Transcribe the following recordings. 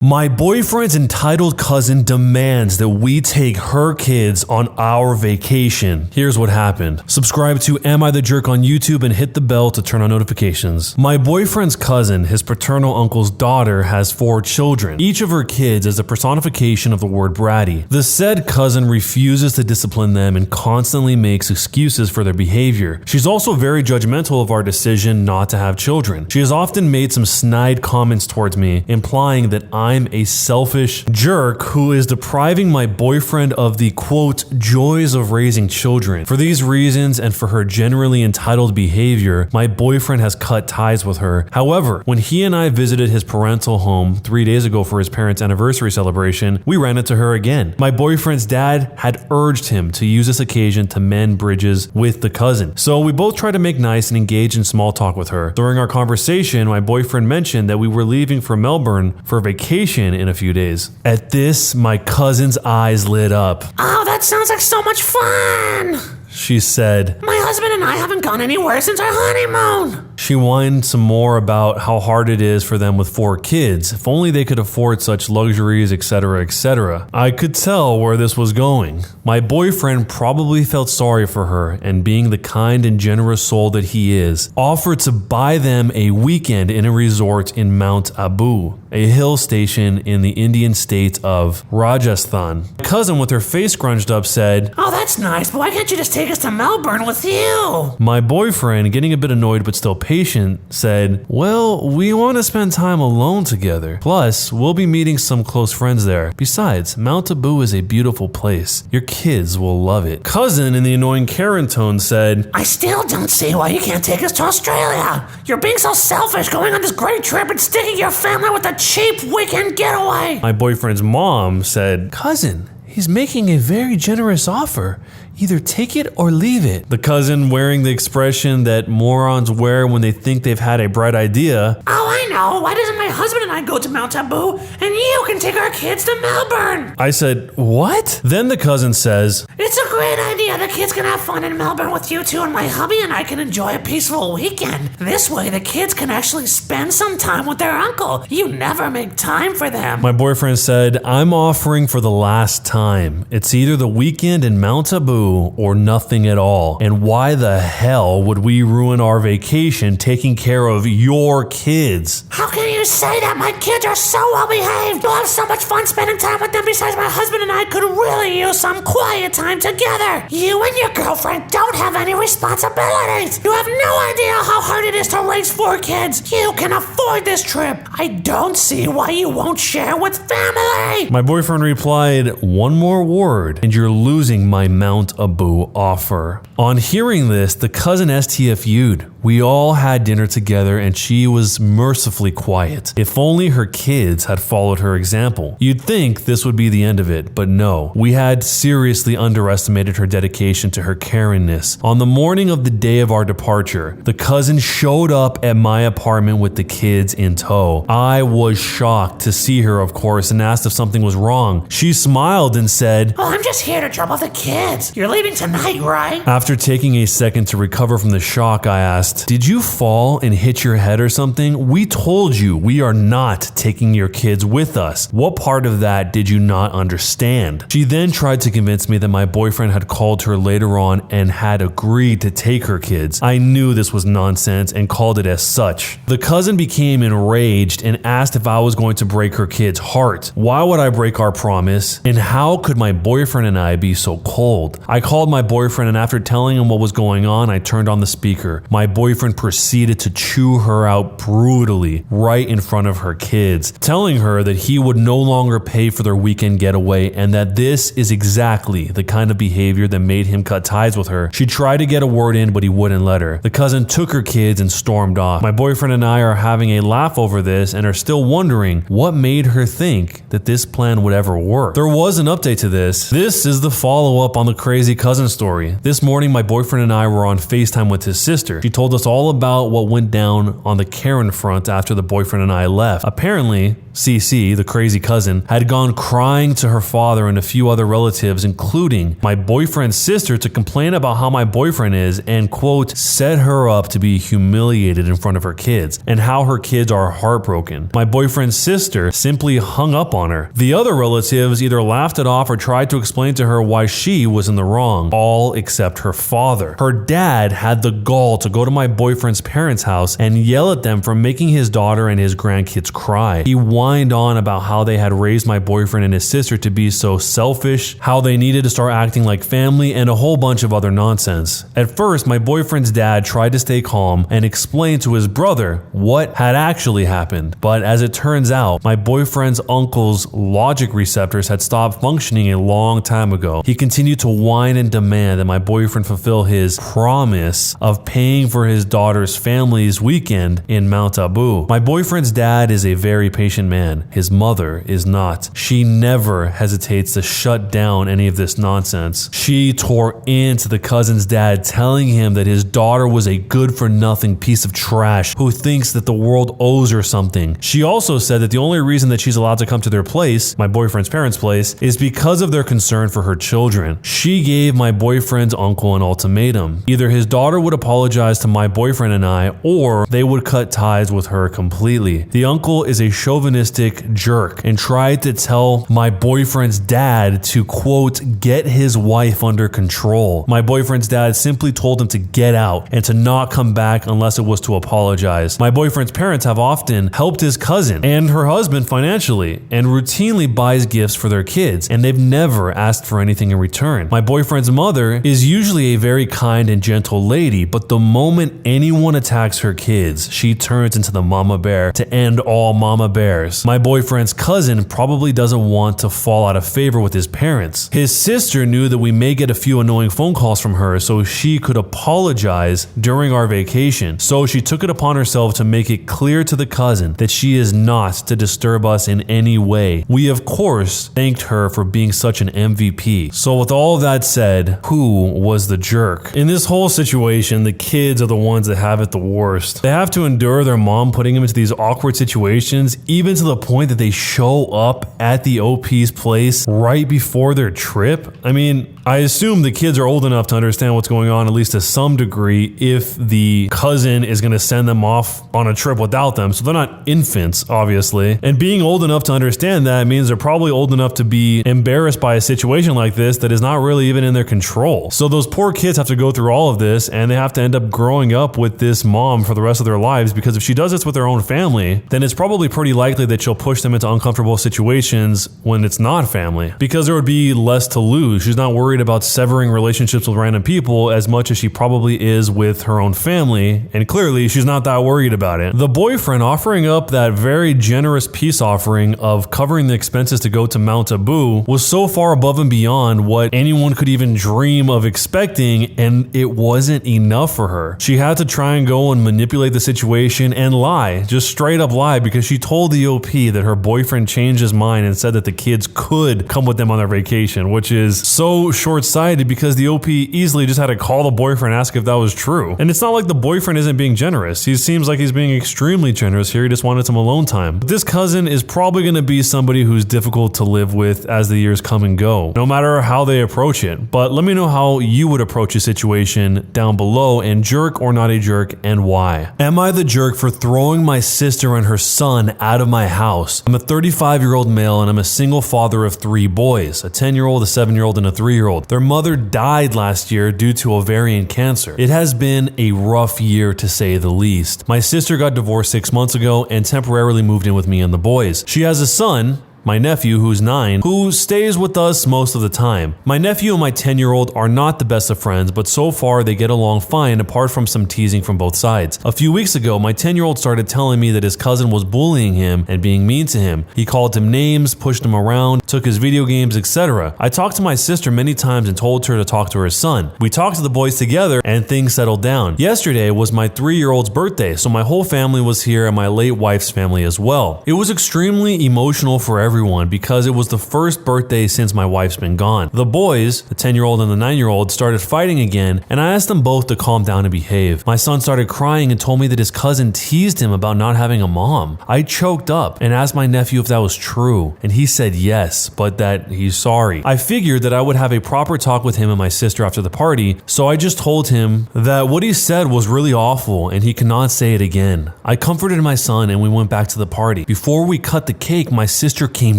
My boyfriend's entitled cousin demands that we take her kids on our vacation. Here's what happened. Subscribe to Am I the Jerk on YouTube and hit the bell to turn on notifications. My boyfriend's cousin, his paternal uncle's daughter, has 4 children. Each of her kids is a personification of the word bratty. The said cousin refuses to discipline them and constantly makes excuses for their behavior. She's also very judgmental of our decision not to have children. She has often made some snide comments towards me, implying that I'm a selfish jerk who is depriving my boyfriend of the quote joys of raising children. For these reasons and for her generally entitled behavior, my boyfriend has cut ties with her. However, when he and I visited his parental home 3 days ago for his parents' anniversary celebration, we ran into her again. My boyfriend's dad had urged him to use this occasion to mend bridges with the cousin. So we both tried to make nice and engage in small talk with her. During our conversation, my boyfriend mentioned that we were leaving for Melbourne for vacation in a few days. At this, my cousin's eyes lit up. Oh, that sounds like so much fun! She said, My husband and I haven't gone anywhere since our honeymoon. She whined some more about how hard it is for them with 4 kids. If only they could afford such luxuries, etc., etc. I could tell where this was going. My boyfriend probably felt sorry for her and, being the kind and generous soul that he is, offered to buy them a weekend in a resort in Mount Abu, a hill station in the Indian state of Rajasthan. My cousin, with her face scrunched up, said, Oh, that's nice, but why can't you just take us to Melbourne with you? My boyfriend, getting a bit annoyed but still patient, said, Well, we want to spend time alone together. Plus, we'll be meeting some close friends there. Besides, Mount Abu is a beautiful place. Your kids will love it. Cousin, in the annoying Karen tone, said, I still don't see why you can't take us to Australia. You're being so selfish going on this great trip and sticking your family with a cheap weekend getaway. My boyfriend's mom said, Cousin, he's making a very generous offer. Either take it or leave it. The cousin, wearing the expression that morons wear when they think they've had a bright idea. Oh, I know. Why doesn't my husband and I go to Mount Abu and you can take our kids to Melbourne? I said, what? Then the cousin says, It's a great idea. The kids can have fun in Melbourne with you two, and my hubby and I can enjoy a peaceful weekend. This way, the kids can actually spend some time with their uncle. You never make time for them. My boyfriend said, I'm offering for the last time. It's either the weekend in Mount Abu or nothing at all. And why the hell would we ruin our vacation taking care of your kids? How can you say that? My kids are so well behaved. You'll have so much fun spending time with them. Besides, my husband and I could really use some quiet time together. You and your girlfriend don't have any responsibilities. You have no idea how hard it is to raise 4 kids. You can afford this trip. I don't see why you won't share with family. My boyfriend replied, one more word and you're losing my Mount Abu offer. On hearing this, the cousin STFU'd. We all had dinner together and she was mercifully quiet. If only her kids had followed her example. You'd think this would be the end of it, but no. We had seriously underestimated her dedication to her Karenness. On the morning of the day of our departure, the cousin showed up at my apartment with the kids in tow. I was shocked to see her, of course, and asked if something was wrong. She smiled and said, Oh, I'm just here to drop off the kids. You're leaving tonight, right? After taking a second to recover from the shock, I asked, did you fall and hit your head or something? We told you we are not taking your kids with us. What part of that did you not understand? She then tried to convince me that my boyfriend had called her later on and had agreed to take her kids. I knew this was nonsense and called it as such. The cousin became enraged and asked if I was going to break her kid's heart. Why would I break our promise? And how could my boyfriend and I be so cold? I called my boyfriend, and after telling him what was going on, I turned on the speaker. My boyfriend proceeded to chew her out brutally right in front of her kids, telling her that he would no longer pay for their weekend getaway and that this is exactly the kind of behavior that made him cut ties with her. She tried to get a word in, but he wouldn't let her. The cousin took her kids and stormed off. My boyfriend and I are having a laugh over this and are still wondering what made her think that this plan would ever work. There was an update to this. This is the follow-up on the crazy cousin story. This morning, my boyfriend and I were on FaceTime with his sister. She told told us all about what went down on the Karen front after the boyfriend and I left. Apparently, CC, the crazy cousin, had gone crying to her father and a few other relatives, including my boyfriend's sister, to complain about how my boyfriend is and, quote, set her up to be humiliated in front of her kids and how her kids are heartbroken. My boyfriend's sister simply hung up on her. The other relatives either laughed it off or tried to explain to her why she was in the wrong, all except her father. Her dad had the gall to go to my boyfriend's parents' house and yell at them for making his daughter and his grandkids cry. He whined on about how they had raised my boyfriend and his sister to be so selfish, how they needed to start acting like family, and a whole bunch of other nonsense. At first, my boyfriend's dad tried to stay calm and explain to his brother what had actually happened, but as it turns out, my boyfriend's uncle's logic receptors had stopped functioning a long time ago. He continued to whine and demand that my boyfriend fulfill his promise of paying for his daughter's family's weekend in Mount Abu. My boyfriend's dad is a very patient man. His mother is not. She never hesitates to shut down any of this nonsense. She tore into the cousin's dad, telling him that his daughter was a good-for-nothing piece of trash who thinks that the world owes her something. She also said that the only reason that she's allowed to come to their place, my boyfriend's parents' place, is because of their concern for her children. She gave my boyfriend's uncle an ultimatum. Either his daughter would apologize to my boyfriend and I, or they would cut ties with her completely. The uncle is a chauvinistic jerk and tried to tell my boyfriend's dad to, quote, get his wife under control. My boyfriend's dad simply told him to get out and to not come back unless it was to apologize. My boyfriend's parents have often helped his cousin and her husband financially and routinely buys gifts for their kids, and they've never asked for anything in return. My boyfriend's mother is usually a very kind and gentle lady, but the moment anyone attacks her kids, she turns into the mama bear to end all mama bears. My boyfriend's cousin probably doesn't want to fall out of favor with his parents. His sister knew that we may get a few annoying phone calls from her, so she could apologize during our vacation. So she took it upon herself to make it clear to the cousin that she is not to disturb us in any way. We, of course, thanked her for being such an MVP. So with all of that said, who was the jerk? In this whole situation, the kids are the ones that have it the worst. They have to endure their mom putting them into these awkward situations, even to the point that they show up at the OP's place right before their trip. I mean, I assume the kids are old enough to understand what's going on, at least to some degree, if the cousin is going to send them off on a trip without them. So they're not infants, obviously. And being old enough to understand that means they're probably old enough to be embarrassed by a situation like this that is not really even in their control. So those poor kids have to go through all of this, and they have to end up growing up with this mom for the rest of their lives, because if she does this with her own family, then it's probably pretty likely that she'll push them into uncomfortable situations when it's not family, because there would be less to lose. She's not worried about severing relationships with random people as much as she probably is with her own family, and clearly she's not that worried about it. The boyfriend offering up that very generous peace offering of covering the expenses to go to Mount Abu was so far above and beyond what anyone could even dream of expecting, and it wasn't enough for her. She had to try and go and manipulate the situation and lie, just straight up lie, because she told the OP that her boyfriend changed his mind and said that the kids could come with them on their vacation, which is so short-sighted because the OP easily just had to call the boyfriend and ask if that was true. And it's not like the boyfriend isn't being generous. He seems like he's being extremely generous here. He just wanted some alone time. But this cousin is probably going to be somebody who's difficult to live with as the years come and go, no matter how they approach it. But let me know how you would approach a situation down below, and jerk or not a jerk, and why. Am I the jerk for throwing my sister and her son out of my house? I'm a 35-year-old male and I'm a single father of 3 boys, a 10-year-old, a 7-year-old, and a 3-year-old. Their mother died last year due to ovarian cancer. It has been a rough year to say the least. My sister got divorced 6 months ago and temporarily moved in with me and the boys. She has a son, my nephew, who's 9, who stays with us most of the time. My nephew and my 10-year-old are not the best of friends, but so far they get along fine apart from some teasing from both sides. A few weeks ago, my 10-year-old started telling me that his cousin was bullying him and being mean to him. He called him names, pushed him around, took his video games, etc. I talked to my sister many times and told her to talk to her son. We talked to the boys together and things settled down. Yesterday was my 3-year-old's birthday, so my whole family was here and my late wife's family as well. It was extremely emotional for everyone because it was the first birthday since my wife's been gone. The boys, the 10-year-old and the 9-year-old, started fighting again, and I asked them both to calm down and behave. My son started crying and told me that his cousin teased him about not having a mom. I choked up and asked my nephew if that was true, and he said yes, but that he's sorry. I figured that I would have a proper talk with him and my sister after the party, so I just told him that what he said was really awful and he cannot say it again. I comforted my son and we went back to the party. Before we cut the cake, my sister came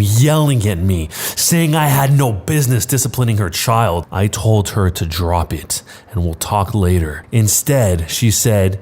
yelling at me, saying I had no business disciplining her child. I told her to drop it and we'll talk later. Instead, she said,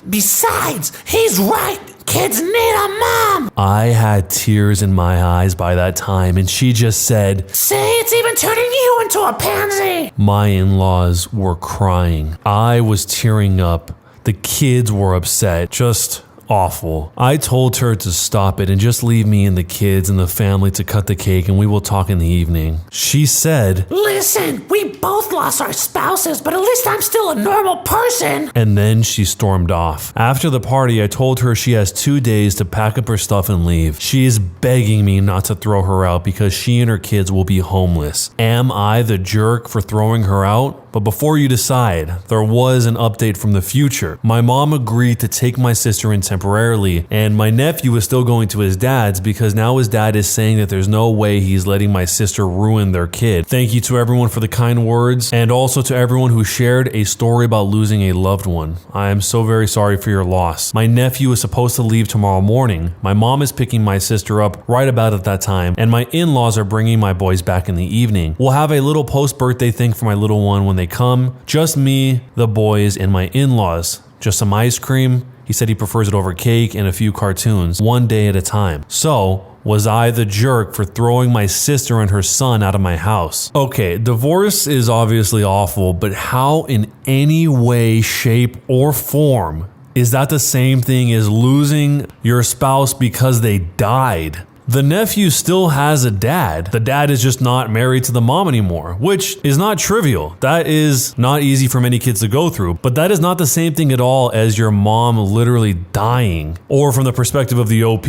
"Besides, he's right. Kids need a mom." I had tears in my eyes by that time and she just said, "See, it's even turning you into a pansy." My in-laws were crying. I was tearing up. The kids were upset. Just awful. I told her to stop it and just leave me and the kids and the family to cut the cake and we will talk in the evening. She said, "Listen, we both lost our spouses, but at least I'm still a normal person." And then she stormed off. After the party, I told her she has 2 days to pack up her stuff and leave. She is begging me not to throw her out because she and her kids will be homeless. Am I the jerk for throwing her out? But before you decide, there was an update from the future. My mom agreed to take my sister in temporarily, and my nephew is still going to his dad's because now his dad is saying that there's no way he's letting my sister ruin their kid. Thank you to everyone for the kind words, and also to everyone who shared a story about losing a loved one. I am so very sorry for your loss. My nephew is supposed to leave tomorrow morning. My mom is picking my sister up right about at that time, and my in-laws are bringing my boys back in the evening. We'll have a little post-birthday thing for my little one when they come. Just me, the boys, and my in-laws. Just some ice cream. He said he prefers it over cake and a few cartoons, one day at a time. So, was I the jerk for throwing my sister and her son out of my house? Okay, divorce is obviously awful, but how in any way, shape, or form is that the same thing as losing your spouse because they died? The nephew still has a dad. The dad is just not married to the mom anymore, which is not trivial. That is not easy for many kids to go through, but that is not the same thing at all as your mom literally dying, or from the perspective of the OP,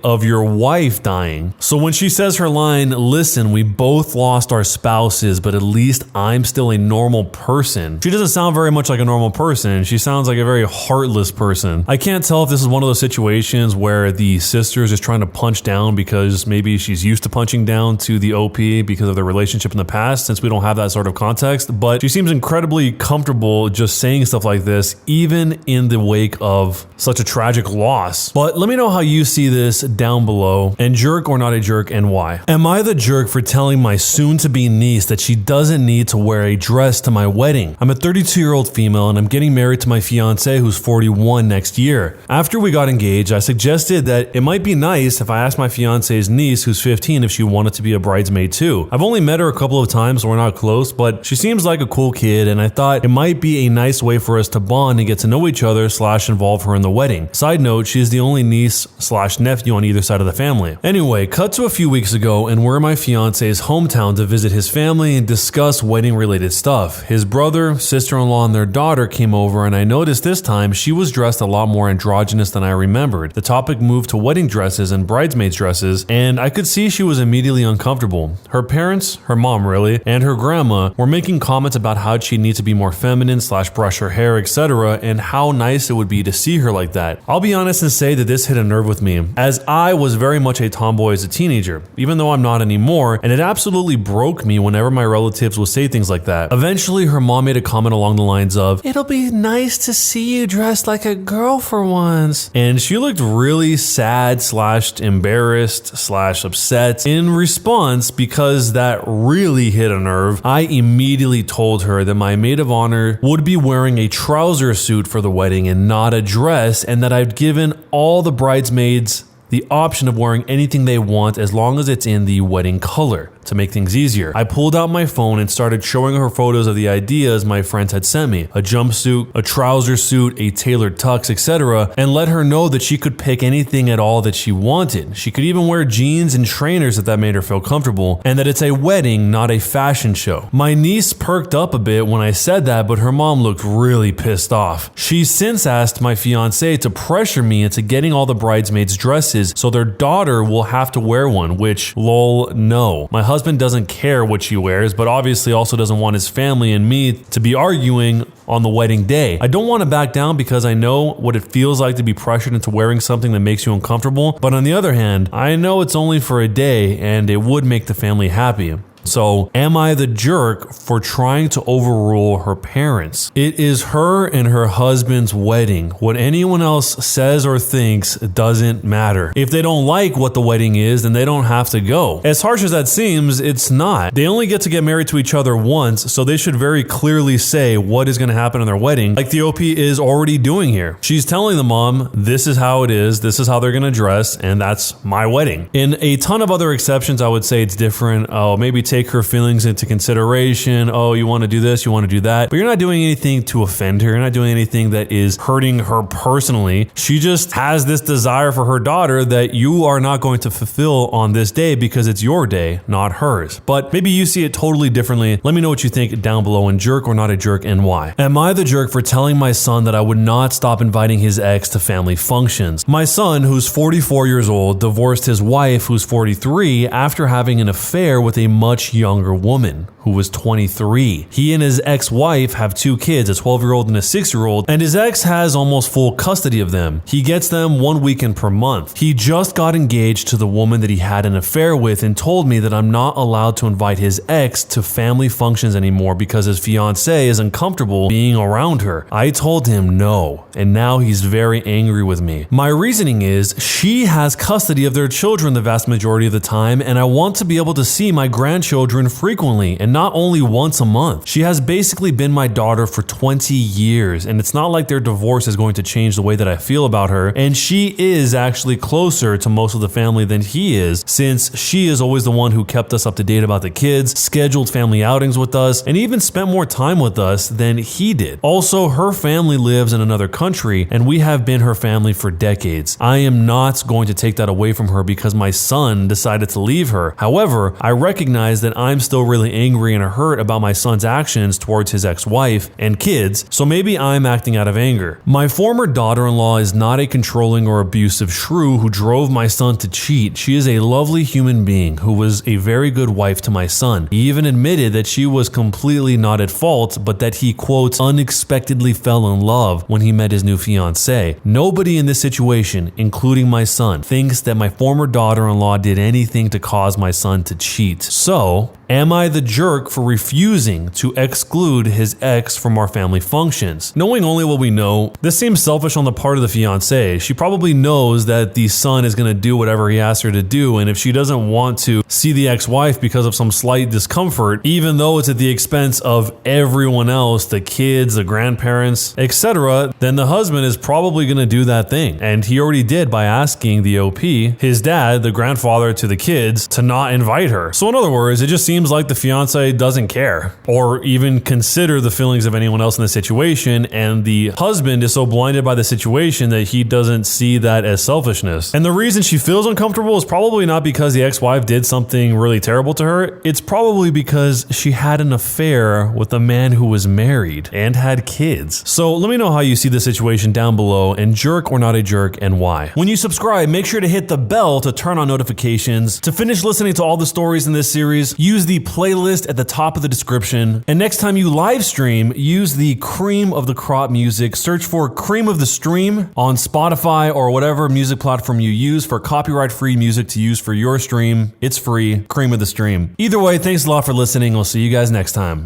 of your wife dying. So when she says her line, "Listen, we both lost our spouses, but at least I'm still a normal person," she doesn't sound very much like a normal person. She sounds like a very heartless person. I can't tell if this is one of those situations where the sister is just trying to punch down because maybe she's used to punching down to the OP because of their relationship in the past, since we don't have that sort of context, but she seems incredibly comfortable just saying stuff like this, even in the wake of such a tragic loss. But let me know how you see this down below, and jerk or not a jerk, and why. Am I the jerk for telling my soon-to-be niece that she doesn't need to wear a dress to my wedding? I'm a 32-year-old female and I'm getting married to my fiance who's 41 next year. After we got engaged, I suggested that it might be nice if I asked my fiance's niece, who's 15, if she wanted to be a bridesmaid too. I've only met her a couple of times, so we're not close, but she seems like a cool kid, and I thought it might be a nice way for us to bond and get to know each other / involve her in the wedding. Side note, she is the only niece / nephew on either side of the family. Anyway, cut to a few weeks ago, and we're in my fiance's hometown to visit his family and discuss wedding-related stuff. His brother, sister-in-law, and their daughter came over, and I noticed this time she was dressed a lot more androgynous than I remembered. The topic moved to wedding dresses and bridesmaids dresses, and I could see she was immediately uncomfortable. Her parents, her mom really, and her grandma were making comments about how she'd need to be more feminine / brush her hair, etc., and how nice it would be to see her like that. I'll be honest and say that this hit a nerve with me, as I was very much a tomboy as a teenager, even though I'm not anymore, and it absolutely broke me whenever my relatives would say things like that. Eventually, her mom made a comment along the lines of, "It'll be nice to see you dressed like a girl for once," and she looked really sad / embarrassed / upset. In response, because that really hit a nerve, I immediately told her that my maid of honor would be wearing a trouser suit for the wedding and not a dress, and that I'd given all the bridesmaids the option of wearing anything they want as long as it's in the wedding color. To make things easier, I pulled out my phone and started showing her photos of the ideas my friends had sent me. A jumpsuit, a trouser suit, a tailored tux, etc. and let her know that she could pick anything at all that she wanted. She could even wear jeans and trainers if that made her feel comfortable, and that it's a wedding, not a fashion show. My niece perked up a bit when I said that, but her mom looked really pissed off. She's since asked my fiance to pressure me into getting all the bridesmaids dresses so their daughter will have to wear one, which, lol, no. My husband doesn't care what she wears, but obviously also doesn't want his family and me to be arguing on the wedding day. I don't want to back down because I know what it feels like to be pressured into wearing something that makes you uncomfortable, but on the other hand, I know it's only for a day and it would make the family happy. So, am I the jerk for trying to overrule her parents? It is her and her husband's wedding. What anyone else says or thinks doesn't matter. If they don't like what the wedding is, then they don't have to go. As harsh as that seems, it's not. They only get to get married to each other once, so they should very clearly say what is going to happen in their wedding, like the OP is already doing here. She's telling the mom, this is how it is, this is how they're going to dress, and that's my wedding. In a ton of other exceptions, I would say it's different. Oh, maybe take her feelings into consideration. Oh, you want to do this, you want to do that. But you're not doing anything to offend her. You're not doing anything that is hurting her personally. She just has this desire for her daughter that you are not going to fulfill on this day because it's your day, not hers. But maybe you see it totally differently. Let me know what you think down below in jerk or not a jerk and why. Am I the jerk for telling my son that I would not stop inviting his ex to family functions? My son, who's 44 years old, divorced his wife, who's 43, after having an affair with a much younger woman who was 23. He and his ex-wife have 2 kids, a 12-year-old and a 6-year-old, and his ex has almost full custody of them. He gets them 1 weekend per month. He just got engaged to the woman that he had an affair with and told me that I'm not allowed to invite his ex to family functions anymore because his fiance is uncomfortable being around her. I told him no, and now he's very angry with me. My reasoning is she has custody of their children the vast majority of the time, and I want to be able to see my grandchildren frequently, and not only once a month. She has basically been my daughter for 20 years, and it's not like their divorce is going to change the way that I feel about her, and she is actually closer to most of the family than he is, since she is always the one who kept us up to date about the kids, scheduled family outings with us, and even spent more time with us than he did. Also, her family lives in another country, and we have been her family for decades. I am not going to take that away from her because my son decided to leave her. However, I recognize that I'm still really angry and hurt about my son's actions towards his ex-wife and kids, so maybe I'm acting out of anger. My former daughter-in-law is not a controlling or abusive shrew who drove my son to cheat. She is a lovely human being who was a very good wife to my son. He even admitted that she was completely not at fault, but that he, quote, unexpectedly fell in love when he met his new fiancée. Nobody in this situation, including my son, thinks that my former daughter-in-law did anything to cause my son to cheat. So, am I the jerk for refusing to exclude his ex from our family functions? Knowing only what we know, this seems selfish on the part of the fiancée. She probably knows that the son is going to do whatever he asks her to do, and if she doesn't want to see the ex-wife because of some slight discomfort, even though it's at the expense of everyone else, the kids, the grandparents, etc., then the husband is probably going to do that thing. And he already did by asking the OP, his dad, the grandfather to the kids, to not invite her. So in other words, it just seems like the fiancé doesn't care or even consider the feelings of anyone else in the situation, and the husband is so blinded by the situation that he doesn't see that as selfishness. And the reason she feels uncomfortable is probably not because the ex-wife did something really terrible to her. It's probably because she had an affair with a man who was married and had kids. So let me know how you see the situation down below, and jerk or not a jerk, and why. When you subscribe, make sure to hit the bell to turn on notifications. To finish listening to all the stories in this series, use the playlist at the top of the description. And next time you live stream, use the cream of the crop music. Search for Cream of the Stream on Spotify or whatever music platform you use for copyright-free music to use for your stream. It's free. Cream of the Stream. Either way, thanks a lot for listening. I'll see you guys next time.